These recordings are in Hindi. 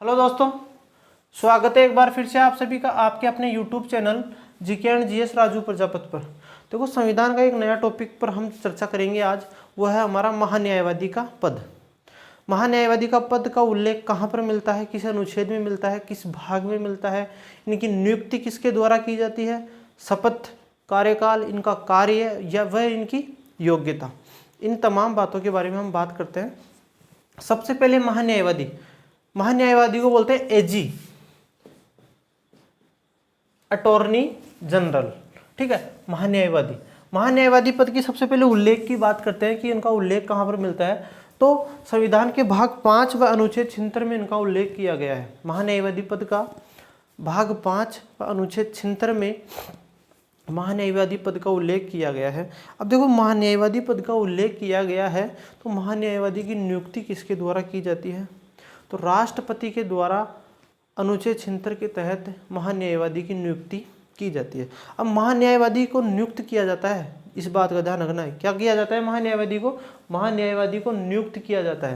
हेलो दोस्तों, स्वागत है एक बार फिर से आप सभी का आपके अपने YouTube channel GK and GS Raju Prajapati पर। देखो, संविधान का एक नया टॉपिक पर हम चर्चा करेंगे आज। वो है हमारा महान्यायवादी का पद। महान्यायवादी का पद का उल्लेख कहाँ पर मिलता है, किस अनुच्छेद में मिलता है, किस भाग में मिलता है, इनकी नियुक्ति किसके द्वारा की जाती है, शपथ, कार्यकाल, इनका कार्य या वह इनकी योग्यता, इन तमाम बातों के बारे में हम बात करते हैं। सबसे पहले महान्यायवादी को बोलते हैं एजी, अटॉर्नी जनरल। ठीक है, महान्यायवादी पद की सबसे पहले उल्लेख की बात करते हैं कि इनका उल्लेख कहाँ पर मिलता है। तो संविधान के भाग 5 व अनुच्छेद 76 में इनका उल्लेख किया गया है। महान्यायवादी पद का भाग 5 व अनुच्छेद 76 में महान्यायवादी पद का उल्लेख किया गया है। अब देखो, महान्यायवादी पद का उल्लेख किया गया है तो महान्यायवादी की नियुक्ति किसके द्वारा की जाती है? तो राष्ट्रपति के द्वारा अनुच्छेद 76 के तहत महान्यायवादी की नियुक्ति की जाती है। अब महान्यायवादी को नियुक्त किया जाता है, इस बात का ध्यान रखना है। क्या किया जाता है? महान्यायवादी को नियुक्त किया जाता है,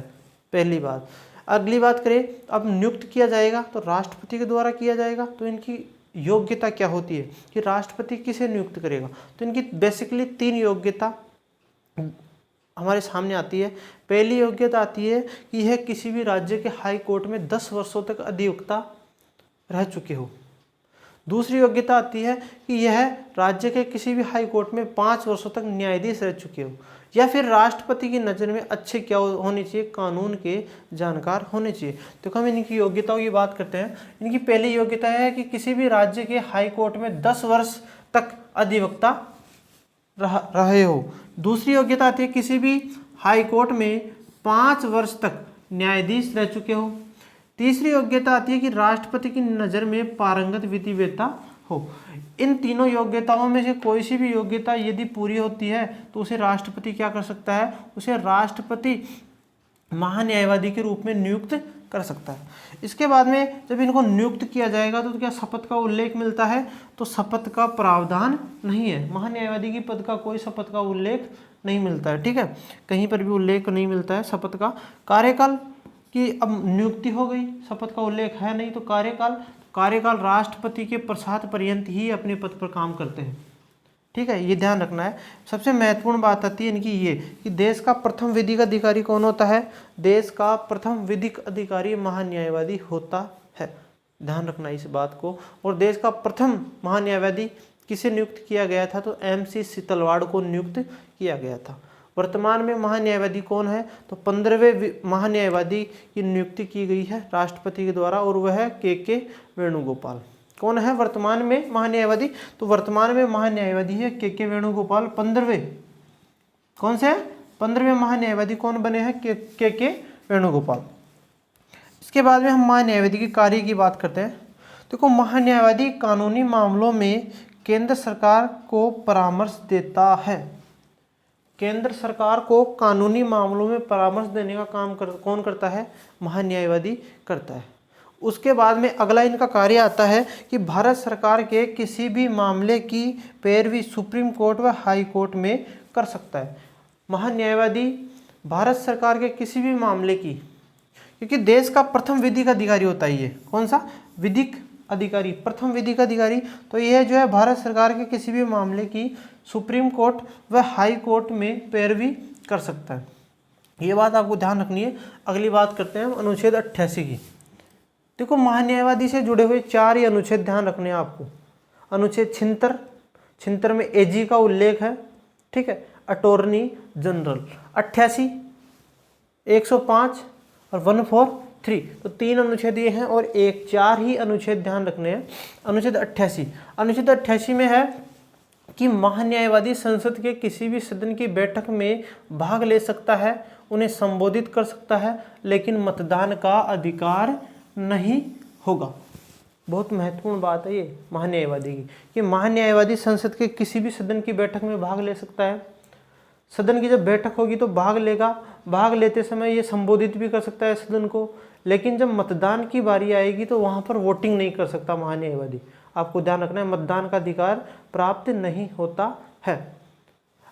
पहली बात। अगली बात करें, अब नियुक्त किया जाएगा तो राष्ट्रपति के द्वारा किया जाएगा। तो इनकी योग्यता क्या होती है कि राष्ट्रपति किसे नियुक्त करेगा? तो इनकी बेसिकली 3 योग्यता हमारे सामने आती है। पहली योग्यता आती है कि यह किसी भी राज्य के हाई कोर्ट में 10 वर्षों तक अधिवक्ता रह चुके हो। दूसरी योग्यता आती है कि यह राज्य के किसी भी हाई कोर्ट में 5 वर्षों तक न्यायाधीश रह चुके हो, या फिर राष्ट्रपति की नज़र में अच्छे क्या होने चाहिए, कानून के जानकार होने चाहिए। तो हम इनकी योग्यताओं की बात करते हैं। इनकी पहली योग्यता है कि किसी भी राज्य के हाई कोर्ट में 10 वर्ष तक अधिवक्ता रहे हो। दूसरी योग्यता आती है किसी भी हाई कोर्ट में 5 वर्ष तक न्यायाधीश रह चुके हो। तीसरी योग्यता आती है कि राष्ट्रपति की नज़र में पारंगत विधिवेत्ता हो। इन तीनों योग्यताओं में से कोई सी भी योग्यता यदि पूरी होती है तो उसे राष्ट्रपति क्या कर सकता है? उसे राष्ट्रपति महान्यायवादी के रूप में नियुक्त कर सकता है। इसके बाद में जब इनको नियुक्त किया जाएगा तो क्या शपथ का उल्लेख मिलता है? तो शपथ का प्रावधान नहीं है। महान्यायवादी की पद का कोई शपथ का उल्लेख नहीं मिलता है। ठीक है, कहीं पर भी उल्लेख नहीं मिलता है शपथ का। कार्यकाल की अब नियुक्ति हो गई, शपथ का उल्लेख है नहीं। तो कार्यकाल राष्ट्रपति के प्रसाद पर्यंत ही अपने पद पर काम करते हैं। ठीक है, ये ध्यान रखना है। सबसे महत्वपूर्ण बात आती है इनकी ये कि देश का प्रथम विधिक अधिकारी कौन होता है? देश का प्रथम विधिक अधिकारी महान्यायवादी होता है। ध्यान रखना इस बात को। और देश का प्रथम महान्यायवादी किसे नियुक्त किया गया था? तो MC सीतलवाड़ को नियुक्त किया गया था। वर्तमान में महान्यायवादी कौन है? तो 15वें महान्यायवादी की नियुक्ति की गई है राष्ट्रपति के द्वारा, और वह है के वेणुगोपाल। कौन है वर्तमान में महान्यायवादी? तो वर्तमान में महान्यायवादी है के वेणुगोपाल। 15वें कौन से? 15वें महान्यायवादी कौन बने हैं? के वेणुगोपाल। इसके बाद में हम महान्यायवादी के कार्य की बात करते हैं। देखो, महान्यायवादी कानूनी मामलों में केंद्र सरकार को परामर्श देता है। केंद्र सरकार को कानूनी मामलों में परामर्श देने का काम कौन करता है? महान्यायवादी करता है। उसके बाद में अगला इनका कार्य आता है कि भारत सरकार के किसी भी मामले की पैरवी सुप्रीम कोर्ट व हाई कोर्ट में कर सकता है। महान्यायवादी भारत सरकार के किसी भी मामले की, क्योंकि देश का प्रथम विधिक अधिकारी होता है ये। कौन सा? विधिक अधिकारी, प्रथम विधिक अधिकारी। तो यह जो है भारत सरकार के किसी भी मामले की सुप्रीम कोर्ट व हाई कोर्ट में पैरवी कर सकता है। ये बात आपको ध्यान रखनी है। अगली बात करते हैं हम अनुच्छेद 88 की। देखो, महान्यायवादी से जुड़े हुए 4 ही अनुच्छेद ध्यान रखने हैं आपको। अनुच्छेद 76 में एजी का उल्लेख है। ठीक है, अटॉर्नी जनरल। 88, 105 और 143, तो 3 अनुच्छेद ये हैं, और 4 ही अनुच्छेद ध्यान रखने हैं। अनुच्छेद 88 में है कि महान्यायवादी संसद के किसी भी सदन की बैठक में भाग ले सकता है, उन्हें संबोधित कर सकता है, लेकिन मतदान का अधिकार नहीं होगा। बहुत महत्वपूर्ण बात है ये महान्यायवादी की, कि महान्यायवादी संसद के किसी भी सदन की बैठक में भाग ले सकता है। सदन की जब बैठक होगी तो भाग लेगा, भाग लेते समय ये संबोधित भी कर सकता है सदन को, लेकिन जब मतदान की बारी आएगी तो वहाँ पर वोटिंग नहीं कर सकता महान्यायवादी। आपको ध्यान रखना है, मतदान का अधिकार प्राप्त नहीं होता है।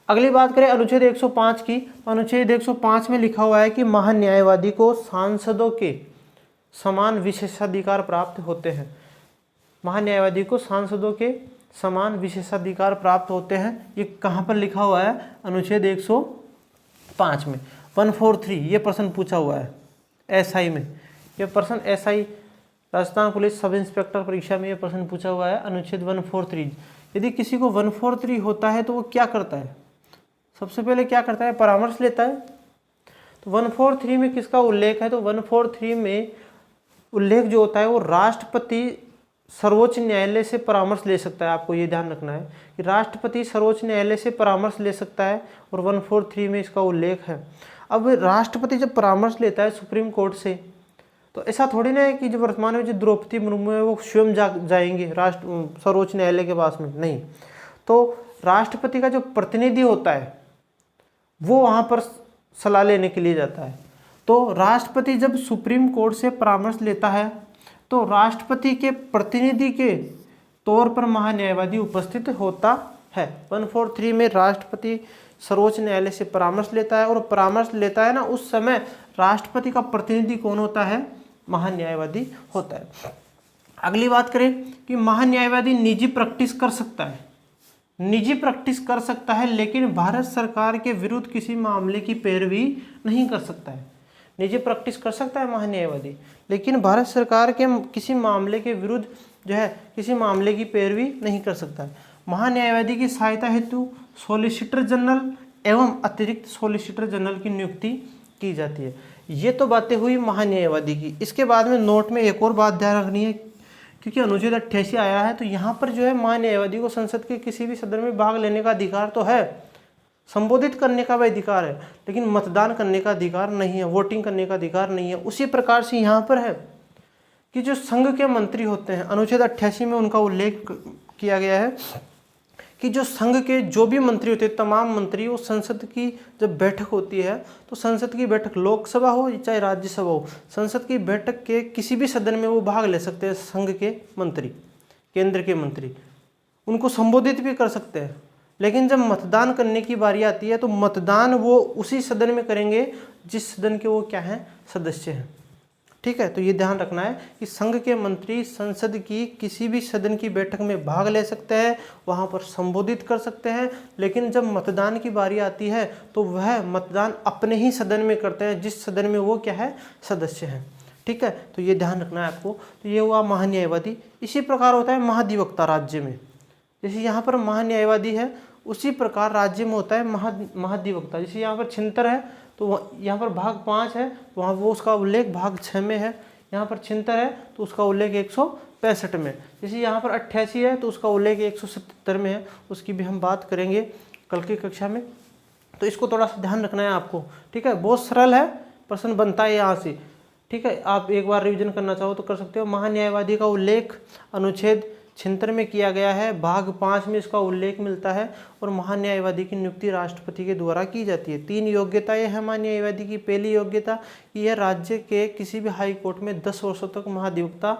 अगली बात करें अनुच्छेद 105 की। अनुच्छेद 105 में लिखा हुआ है कि महान्यायवादी को सांसदों के समान विशेषाधिकार प्राप्त होते हैं। महान्यायवादी को सांसदों के समान विशेषाधिकार प्राप्त होते हैं। ये कहाँ पर लिखा हुआ है? अनुच्छेद 105 में 143 ये प्रश्न पूछा हुआ है एसआई में। ये प्रश्न SI Rajasthan police sub inspector परीक्षा में ये प्रश्न पूछा हुआ है, अनुच्छेद 143। यदि किसी को 143 होता है तो वो क्या करता है? सबसे पहले क्या करता है? परामर्श लेता है। तो 143 में किसका उल्लेख है? तो 143 में उल्लेख जो होता है वो राष्ट्रपति सर्वोच्च न्यायालय से परामर्श ले सकता है। आपको ये ध्यान रखना है कि राष्ट्रपति सर्वोच्च न्यायालय से परामर्श ले सकता है और 143 में इसका उल्लेख है। अब राष्ट्रपति जब परामर्श लेता है सुप्रीम कोर्ट से, तो ऐसा थोड़ी ना है कि जो वर्तमान में जो द्रौपदी मुर्मू है वो स्वयं जाएंगे सर्वोच्च न्यायालय के पास में, नहीं। तो राष्ट्रपति का जो प्रतिनिधि होता है वो वहाँ पर सलाह लेने के लिए जाता है। तो राष्ट्रपति जब सुप्रीम कोर्ट से परामर्श लेता है तो राष्ट्रपति के प्रतिनिधि के तौर पर महान्यायवादी उपस्थित होता है। 143 में राष्ट्रपति सर्वोच्च न्यायालय से परामर्श लेता है और परामर्श लेता है ना, उस समय राष्ट्रपति का प्रतिनिधि कौन होता है? महान्यायवादी होता है। अगली बात करें कि महान्यायवादी निजी प्रैक्टिस कर सकता है। निजी प्रैक्टिस कर सकता है लेकिन भारत सरकार के विरुद्ध किसी मामले की पैरवी नहीं कर सकता है। निजी प्रैक्टिस कर सकता है महान्यायवादी, लेकिन भारत सरकार के किसी मामले के विरुद्ध जो है किसी मामले की पैरवी नहीं कर सकता है। महान्यायवादी की सहायता हेतु सॉलिसिटर जनरल एवं अतिरिक्त सॉलिसिटर जनरल की नियुक्ति की जाती है। ये तो बातें हुई महान्यायवादी की। इसके बाद में नोट में एक और बात ध्यान रखनी है, क्योंकि अनुच्छेद 88 आया है तो यहाँ पर जो है महान्यायवादी को संसद के किसी भी सदन में भाग लेने का अधिकार तो है, संबोधित करने का भी अधिकार है, लेकिन मतदान करने का अधिकार नहीं है, वोटिंग करने का अधिकार नहीं है। उसी प्रकार से यहाँ पर है कि जो संघ के मंत्री होते हैं, अनुच्छेद 88 में उनका उल्लेख किया गया है कि जो संघ के जो भी मंत्री होते हैं, तमाम मंत्री, वो संसद की जब बैठक होती है तो संसद की बैठक लोकसभा हो चाहे राज्यसभा हो, संसद की बैठक के किसी भी सदन में वो भाग ले सकते हैं। संघ के मंत्री, केंद्र के मंत्री, उनको संबोधित भी कर सकते हैं। लेकिन जब मतदान करने की बारी आती है तो मतदान वो उसी सदन में करेंगे जिस सदन के वो क्या हैं? सदस्य हैं। ठीक है, तो ये ध्यान रखना है कि संघ के मंत्री संसद की किसी भी सदन की बैठक में भाग ले सकते हैं, वहाँ पर संबोधित कर सकते हैं, लेकिन जब मतदान की बारी आती है तो वह मतदान अपने ही सदन में करते हैं जिस सदन में वो क्या है? सदस्य हैं। ठीक है, तो ये ध्यान रखना है आपको। तो ये हुआ महान्यायवादी। इसी प्रकार होता है महाधिवक्ता राज्य में। जैसे यहाँ पर महान्यायवादी है उसी प्रकार राज्य में होता है महाधिवक्ता। जैसे यहाँ पर छिंतर है तो यहाँ पर भाग 5 है, वहाँ वो उसका उल्लेख भाग 6 में है। यहाँ पर छिंतर है तो उसका उल्लेख 165 में। जैसे यहाँ पर 88 है तो उसका उल्लेख 177 में है। उसकी भी हम बात करेंगे कल की कक्षा में, तो इसको थोड़ा सा ध्यान रखना है आपको। ठीक है, बहुत सरल है, प्रश्न बनता है यहाँ से। ठीक है, आप एक बार रिवीजन करना चाहो तो कर सकते हो। महान्यायवादी का उल्लेख अनुच्छेद 76 में किया गया है, भाग 5 में इसका उल्लेख मिलता है और महान्यायवादी की नियुक्ति राष्ट्रपति के द्वारा की जाती है। 3 योग्यताएं हैं महान्यायवादी की। पहली योग्यता यह राज्य के किसी भी हाई कोर्ट में 10 वर्षों तक महाधिवक्ता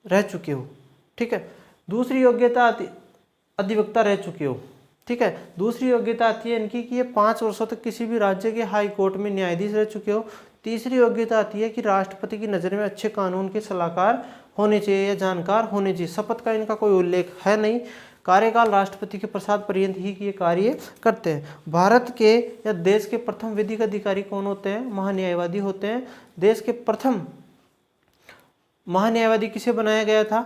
रह चुके हो। ठीक है, दूसरी योग्यता अधिवक्ता रह चुके हो। ठीक है, दूसरी योग्यता आती है इनकी कि ये 5 वर्षों तक किसी भी राज्य के हाई कोर्ट में न्यायाधीश रह चुके हो। तीसरी योग्यता आती है कि राष्ट्रपति की नज़र में अच्छे कानून के सलाहकार होने चाहिए या जानकार होने चाहिए। शपथ का इनका कोई उल्लेख है नहीं। कार्यकाल राष्ट्रपति के प्रसाद पर्यंत ही ये कार्य करते हैं। भारत के या देश के प्रथम विधिक अधिकारी कौन होते हैं? महान्यायवादी होते हैं। देश के प्रथम महान्यायवादी किसे बनाया गया था?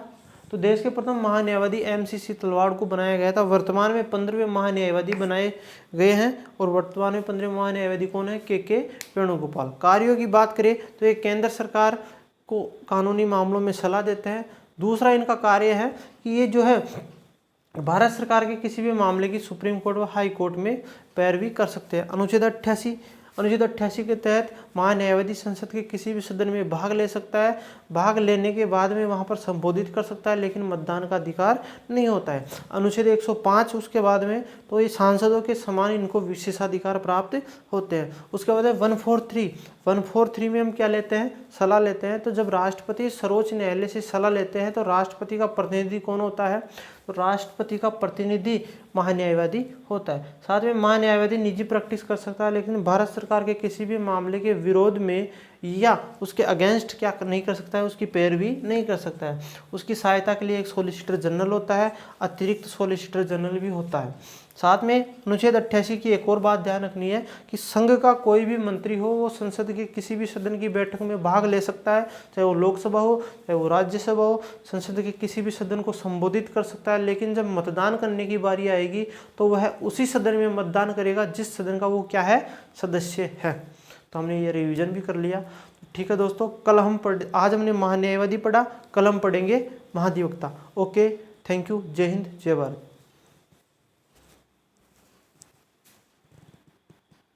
तो देश के प्रथम महान्यायवादी MCC तलवाड़ को बनाया गया था। वर्तमान में 15वें महान्यायवादी बनाए गए हैं और वर्तमान में 15वें महान्यायवादी कौन है? KK वेणुगोपाल। कार्यों की बात करें तो ये केंद्र सरकार को कानूनी मामलों में सलाह देते हैं। दूसरा इनका कार्य है कि ये जो है भारत सरकार के किसी भी मामले की सुप्रीम कोर्ट व हाई कोर्ट में पैरवी कर सकते हैं। अनुच्छेद 88 के तहत महान्यायवादी संसद के किसी भी सदन में भाग ले सकता है। भाग लेने के बाद में वहां पर संबोधित कर सकता है, लेकिन मतदान का अधिकार नहीं होता है। अनुच्छेद 105 उसके बाद में तो ये सांसदों के समान इनको विशेषाधिकार प्राप्त होते हैं। उसके बाद 143 में हम क्या लेते हैं? सलाह लेते हैं। तो जब राष्ट्रपति सर्वोच्च न्यायालय से सलाह लेते हैं तो राष्ट्रपति का प्रतिनिधि कौन होता है? तो राष्ट्रपति का प्रतिनिधि महान्यायवादी होता है। साथ में महान्यायवादी निजी प्रैक्टिस कर सकता है, लेकिन भारत सरकार के किसी भी मामले के विरोध में या उसके अगेंस्ट क्या नहीं कर सकता है, उसकी पैरवी नहीं कर सकता है। उसकी सहायता के लिए एक सॉलिसिटर जनरल होता है, अतिरिक्त सॉलिसिटर जनरल भी होता है। साथ में अनुच्छेद 88 की एक और बात ध्यान रखनी है कि संघ का कोई भी मंत्री हो वो संसद के किसी भी सदन की बैठक में भाग ले सकता है, चाहे वो लोकसभा हो चाहे वो राज्यसभा हो, संसद के किसी भी सदन को संबोधित कर सकता है। लेकिन जब मतदान करने की बारी आएगी तो वह उसी सदन में मतदान करेगा जिस सदन का वो क्या है, सदस्य है। तो हमने ये रिवीजन भी कर लिया। ठीक है दोस्तों, कल हम आज हमने महान्यायवादी पढ़ा, कल हम पढ़ेंगे महाधिवक्ता। ओके, थैंक यू, जय हिंद, जय भारत।